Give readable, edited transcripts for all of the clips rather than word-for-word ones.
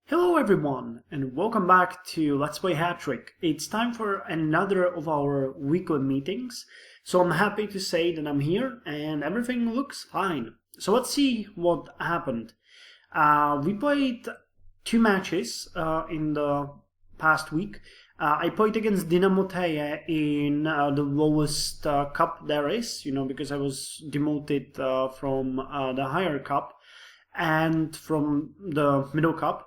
Hello everyone, and welcome back to Let's Play Hattrick. It's time for another of our weekly meetings, so I'm happy to say that I'm here and everything looks fine. So let's see what happened. We played two matches in the past week. I played against Dinamo Teje in the lowest cup there is, because I was demoted from the higher cup and from the middle cup.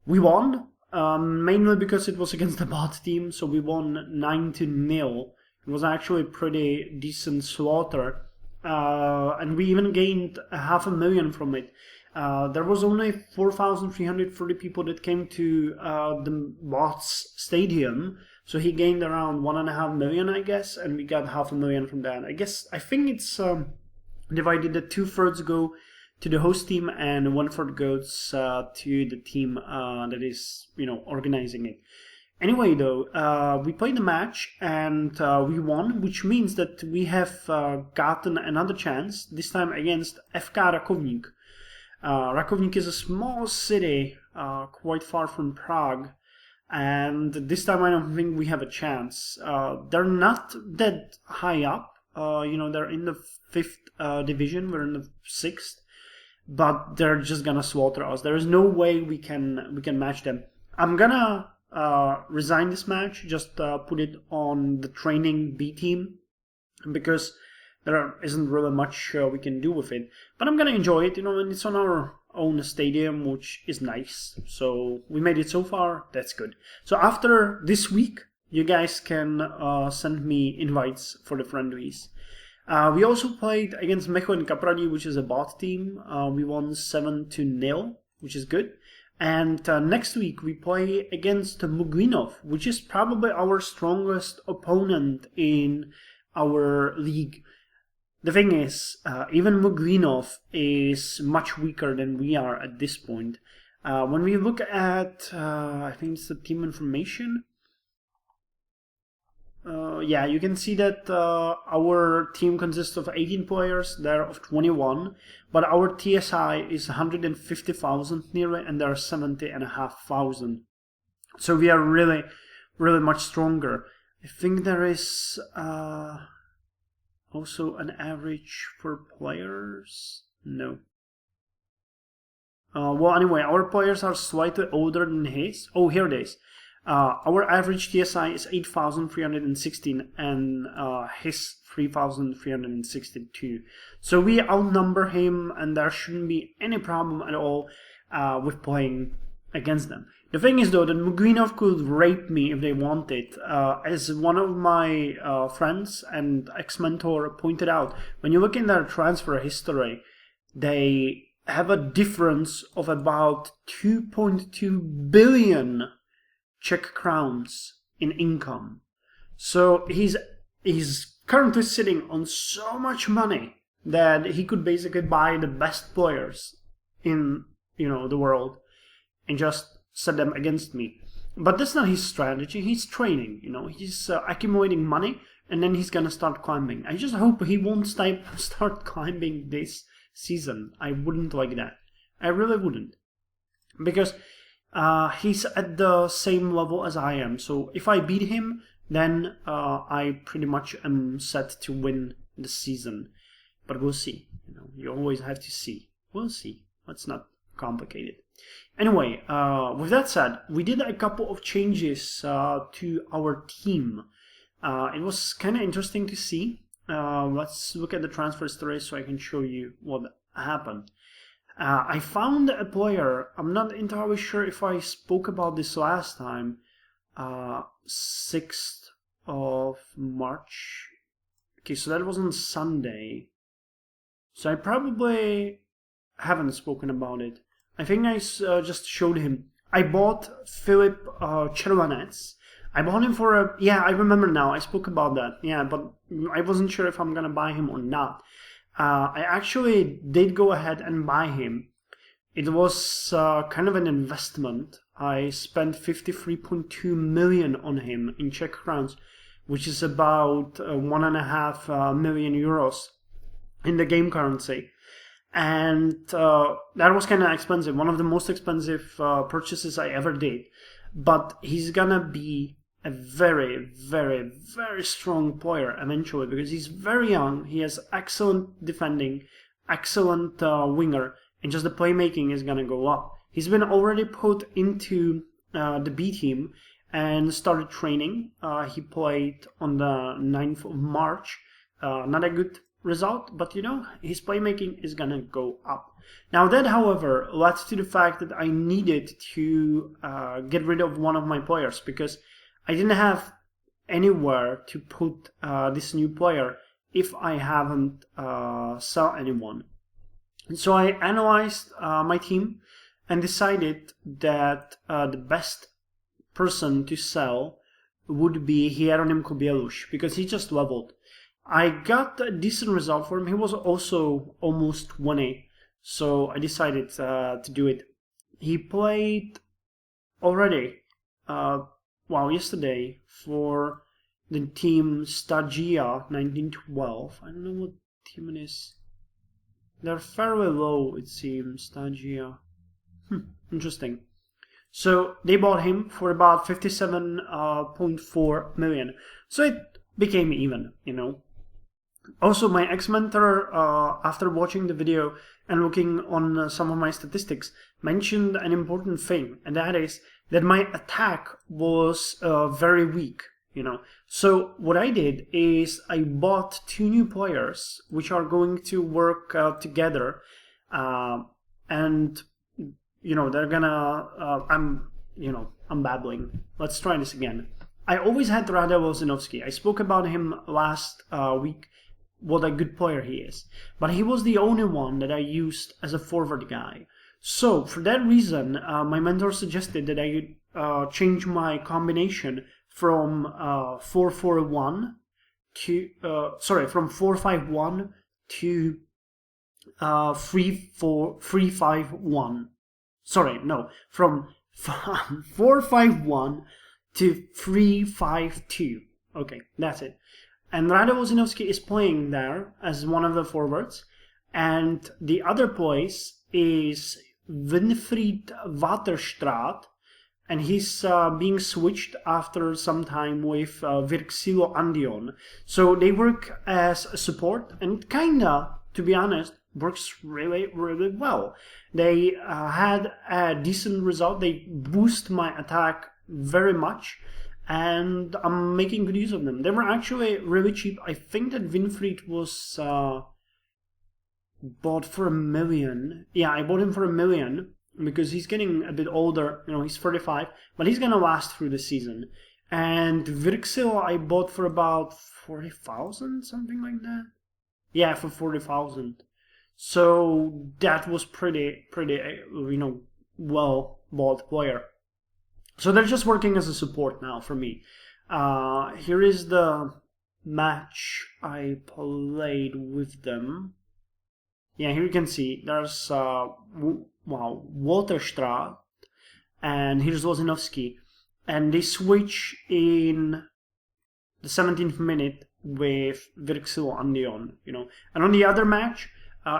We won, mainly because it was against the bot team, so we won 9-0. It was actually a pretty decent slaughter, and we even gained 500,000 from it. There was only 4,330 people that came to the bot's stadium, so he gained around 1.5 million, I guess, and we got 500,000 from that. I think it's divided that 2/3 go to the host team and 1/4 goes to the team that is, organizing it. Anyway, though, we played the match and we won, which means that we have gotten another chance, this time against FK Rakovník. Rakovník is a small city quite far from Prague, and this time I don't think we have a chance. They're not that high up, they're in the 5th division, we're in the 6th. But they're just gonna slaughter us. There is no way we can match them. I'm gonna resign this match, just put it on the training B team, because there isn't really much we can do with it. But I'm gonna enjoy it, and it's on our own stadium, which is nice. So we made it so far, that's good. So after this week, you guys can send me invites for the friendlies. We also played against Mechelen Kapradi, which is a bot team. We won 7-0, which is good. And next week we play against Muglinov, which is probably our strongest opponent in our league. The thing is, even Muglinov is much weaker than we are at this point. When we look at, I think it's the team information. Yeah, you can see that our team consists of 18 players, they're of 21, but our TSI is 150,000 nearly, and there are 70,500. So we are really, really much stronger. I think there is also an average for players. No. Well, anyway, our players are slightly older than his. Oh, here it is. Our average TSI is 8,316 and his 3,362. So we outnumber him, and there shouldn't be any problem at all with playing against them. The thing is, though, that Muglinov could rape me if they wanted. As one of my friends and ex-mentor pointed out, when you look in their transfer history, they have a difference of about 2.2 billion Czech crowns in income. So he's currently sitting on so much money that he could basically buy the best players in the world and just set them against me. But that's not his strategy. He's training. He's accumulating money, and then he's gonna start climbing. I just hope he won't start climbing this season. I wouldn't like that. I really wouldn't, because he's at the same level as I am. So if I beat him, then I pretty much am set to win the season. But we'll see. You always have to see. We'll see. Let's not complicate it. Anyway, with that said, we did a couple of changes to our team. It was kind of interesting to see. Let's look at the transfer story so I can show you what happened. I found a player, I'm not entirely sure if I spoke about this last time, 6th of March. Okay, so that was on Sunday. So I probably haven't spoken about it. I think I just showed him. I bought Filip Červanec. I bought him for yeah, I remember now, I spoke about that. Yeah, but I wasn't sure if I'm gonna buy him or not. I actually did go ahead and buy him. It was kind of an investment. I spent 53.2 million on him in Czech crowns, which is about 1.5 million euros in the game currency. and that was kind of expensive, one of the most expensive purchases I ever did. But he's gonna be a very, very, very strong player eventually, because he's very young, he has excellent defending, excellent winger, and just the playmaking is gonna go up. He's been already put into the B team and started training. He played on the 9th of March. Not a good result, but you know, his playmaking is gonna go up. Now that, however, led to the fact that I needed to get rid of one of my players, because I didn't have anywhere to put this new player if I haven't sell anyone. And so I analyzed my team and decided that the best person to sell would be Hieronym Kobielus, because he just leveled. I got a decent result for him. He was also almost 1A, so I decided to do it. He played already, yesterday for the team Stagia 1912. I don't know what team it is. They're fairly low, it seems, Stagia. Interesting. So they bought him for about 57.4 million. So it became even, you know. Also, my ex-mentor, after watching the video and looking on some of my statistics, mentioned an important thing, and that is that my attack was very weak, you know. So what I did is I bought 2 new players which are going to work together, and you know, they're gonna I'm babbling. Let's try this again. I always had Rade Wolzinovski. I spoke about him last week, what a good player he is, but he was the only one that I used as a forward guy. So for that reason, my mentor suggested that I change my combination from 4-4-1 to from 4-5-1 to 3-5-1. Sorry, no, from 4-5-1 to 3-5-2. Okay, that's it. And Rade Wolzinovski is playing there as one of the forwards, and the other place is Winfried Waterstraat, and he's being switched after some time with Virxilo Andion. So they work as a support, and kinda, to be honest, works really, really well. They had a decent result. They boost my attack very much, and I'm making good use of them. They were actually really cheap. I think that Winfried was bought for $1 million. Yeah, I bought him for $1 million because he's getting a bit older. You know, he's 35, but he's gonna last through the season. And Virxil I bought for about 40,000, something like that. Yeah, for 40,000. So that was pretty, you know, well bought player. So they're just working as a support now for me. Here is the match I played with them. Yeah, here you can see there's Waterstraat, and here's Wolzinovski, and they switch in the 17th minute with Virxilo Andion, you know. And on the other match,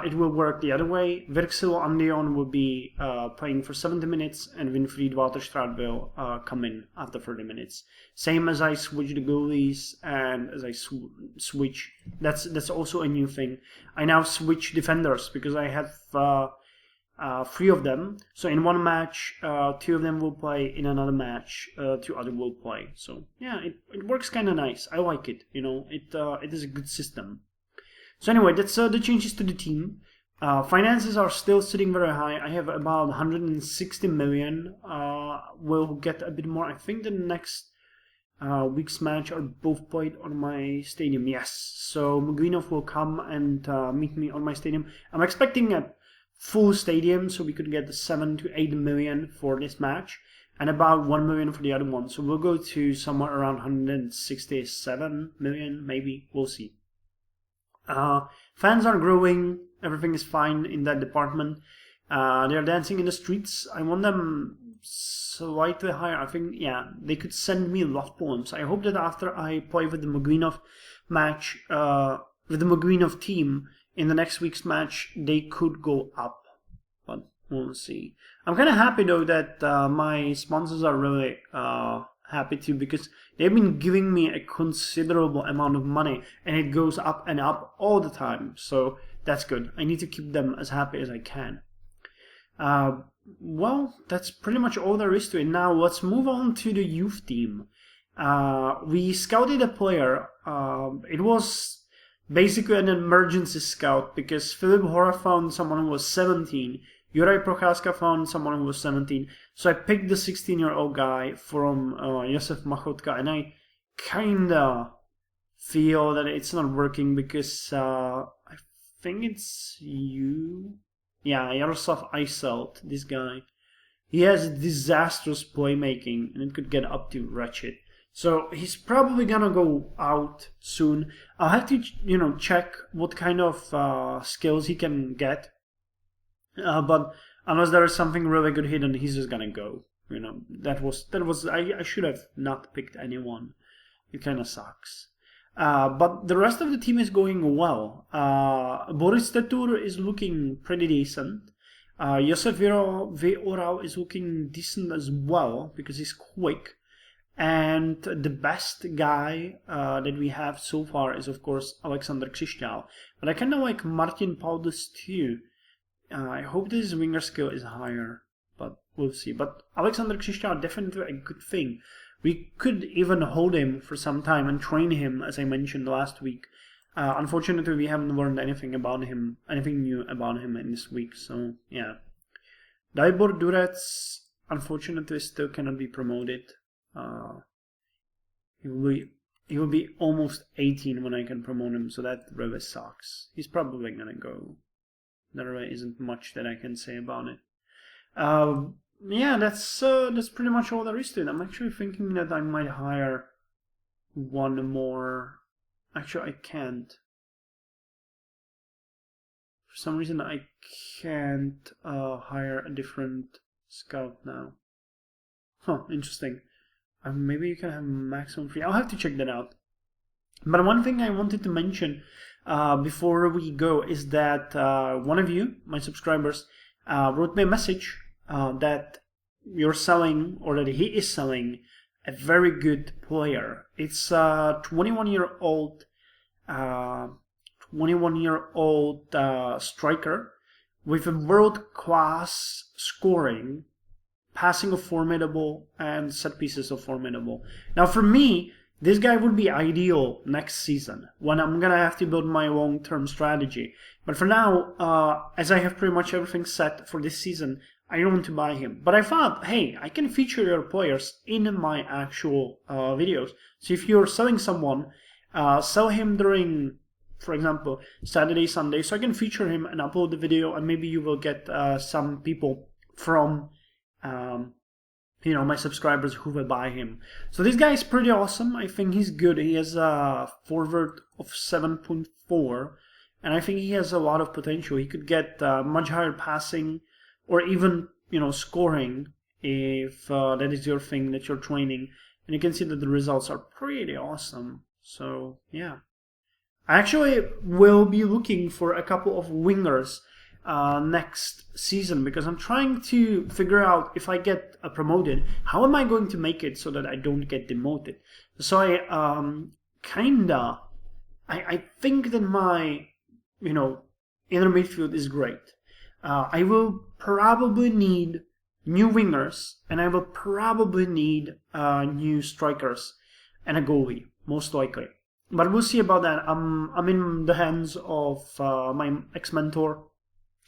it will work the other way. Virxilo Andion will be playing for 70 minutes, and Winfried Waterstraat will come in after 30 minutes. Same as I switch the goalies, and as I switch, that's also a new thing. I now switch defenders because I have 3 of them. So in one match, 2 of them will play. In another match, 2 other will play. So yeah, it works kind of nice. I like it. You know, it is a good system. So anyway, that's the changes to the team. Finances are still sitting very high. I have about 160 million. We'll get a bit more. I think the next week's match are both played on my stadium. Yes, so Muguinov will come and meet me on my stadium. I'm expecting a full stadium, so we could get 7 to 8 million for this match, and about 1 million for the other one. So we'll go to somewhere around 167 million, maybe. We'll see. Fans are growing. Everything is fine in that department. They're dancing in the streets. I want them slightly higher. I think, yeah, they could send me love poems. I hope that after I play with the Muguinov match, with the Muguinov team in the next week's match, they could go up, but we'll see. I'm kind of happy though that my sponsors are really happy too, because they've been giving me a considerable amount of money, and it goes up and up all the time. So that's good. I need to keep them as happy as I can. Well, that's pretty much all there is to it. Now let's move on to the youth team. We scouted a player. It was basically an emergency scout because Filip Hora found someone who was 17. Juraj Procházka found someone who was 17. So I picked the 16-year-old guy from Josef Machotka, and I kinda feel that it's not working because I think it's you. Yeah, Jaroslav Eiselt, this guy. He has disastrous playmaking, and it could get up to wretched. So he's probably gonna go out soon. I'll have to, check what kind of skills he can get. But unless there is something really good hidden, he's just gonna go. That was I should have not picked anyone. It kind of sucks. But the rest of the team is going well. Boris Tetur is looking pretty decent. Josef Vyorov is looking decent as well because he's quick. And the best guy that we have so far is, of course, Alexander Křišťál. But I kind of like Martin Paudus too. I hope this winger skill is higher, but we'll see. But Alexander Křišťál, definitely a good thing. We could even hold him for some time and train him, as I mentioned last week. Unfortunately, we haven't learned anything new about him in this week, so yeah. Dalibor Durec, unfortunately, still cannot be promoted. He will be almost 18 when I can promote him, so that really sucks. He's probably gonna go. There really isn't much that I can say about it. Yeah, that's pretty much all there is to it. I'm actually thinking that I might hire one more. Actually, I can't. For some reason, I can't hire a different scout now. Huh, interesting. Maybe you can have maximum free. I'll have to check that out. But one thing I wanted to mention before we go is that one of you, my subscribers, wrote me a message that you're selling, or that he is selling, a very good player. It's a 21-year-old striker with a world-class scoring, passing of formidable, and set pieces of formidable. Now for me, this guy would be ideal next season when I'm gonna have to build my long-term strategy. But for now, as I have pretty much everything set for this season, I don't want to buy him. But I thought, hey, I can feature your players in my actual videos. So if you're selling someone, sell him during, for example, Saturday, Sunday, so I can feature him and upload the video, and maybe you will get some people from my subscribers who will buy him. So this guy is pretty awesome. I think he's good. He has a forward of 7.4, and I think he has a lot of potential. He could get much higher passing, or even scoring, if that is your thing that you're training. And you can see that the results are pretty awesome. So yeah, I actually will be looking for a couple of wingers next season, because I'm trying to figure out, if I get promoted, how am I going to make it so that I don't get demoted. So I think that my inner midfield is great. I will probably need new wingers, and I will probably need new strikers and a goalie, most likely. But we'll see about that. I'm in the hands of my ex-mentor,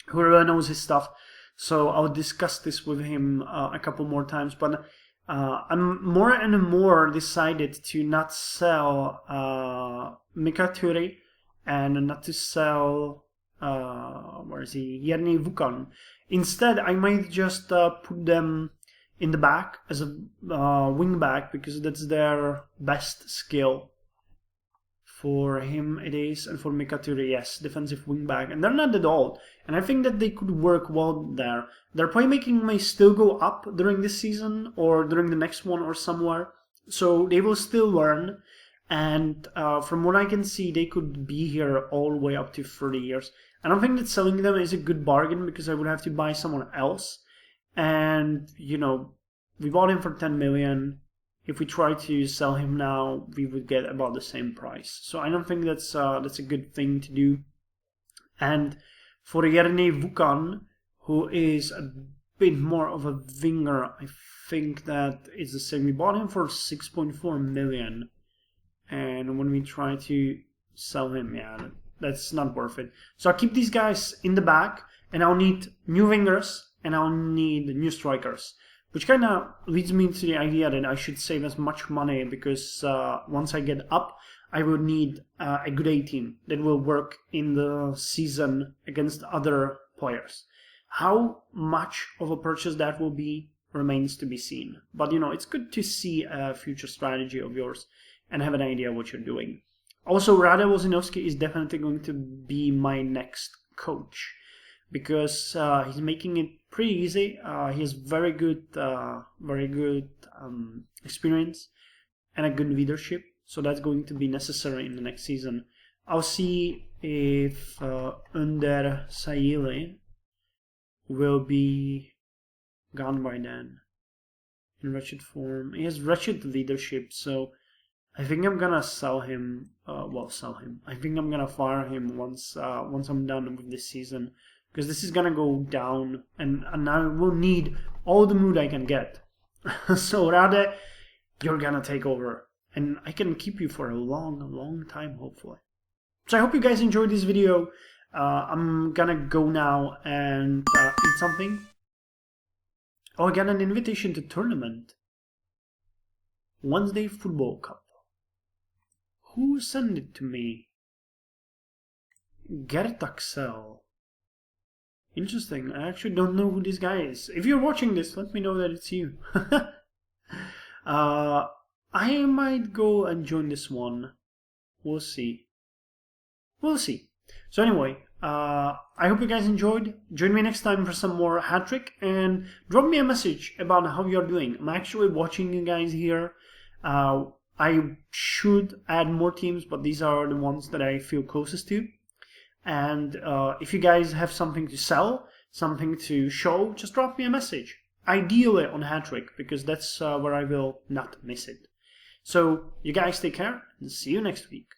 who really knows his stuff, so I'll discuss this with him a couple more times. But I'm more and more decided to not sell Mika Ture and not to sell Jarny Vukan. Instead, I might just put them in the back as a wing back, because that's their best skill. For him it is, and for Mika Ture, yes, defensive wing back, and they're not at all. And I think that they could work well there. Their playmaking may still go up during this season, or during the next one, or somewhere. So they will still learn. And from what I can see, they could be here all the way up to 30 years. I don't think that selling them is a good bargain because I would have to buy someone else. And, you know, we bought him for 10 million. If we try to sell him now, we would get about the same price. So I don't think that's a good thing to do. And for Jerne Vukan, who is a bit more of a winger, I think that it's the same. We bought him for 6.4 million. And when we try to sell him, yeah, that's not worth it. So I'll keep these guys in the back, and I'll need new wingers, and I'll need new strikers. Which kind of leads me to the idea that I should save as much money because once I get up, I will need a good A team that will work in the season against other players. How much of a purchase that will be remains to be seen. But you know, it's good to see a future strategy of yours and have an idea what you're doing. Also, Rade Wozinovski is definitely going to be my next coach because he's making it pretty easy. He has very good experience and a good leadership, so that's going to be necessary in the next season. I'll see if Önder Sayili will be gone by then. In wretched form, he has wretched leadership, so I think I'm gonna sell him. I think I'm gonna fire him once I'm done with this season. Because this is gonna go down, and I will need all the mood I can get. So Rade, you're gonna take over, and I can keep you for a long time, hopefully. So I hope you guys enjoyed this video. I'm gonna go now and eat something. Oh, I got an invitation to tournament. Wednesday Football Cup. Who sent it to me? Gert Axel. Interesting. I actually don't know who this guy is. If you're watching this, let me know that it's you. I might go and join this one. We'll see. We'll see. So anyway, I hope you guys enjoyed. Join me next time for some more Hattrick and drop me a message about how you're doing. I'm actually watching you guys here. I should add more teams, but these are the ones that I feel closest to. And if you guys have something to sell, something to show, just drop me a message. Ideally on Hattrick, because that's where I will not miss it. So you guys take care and see you next week.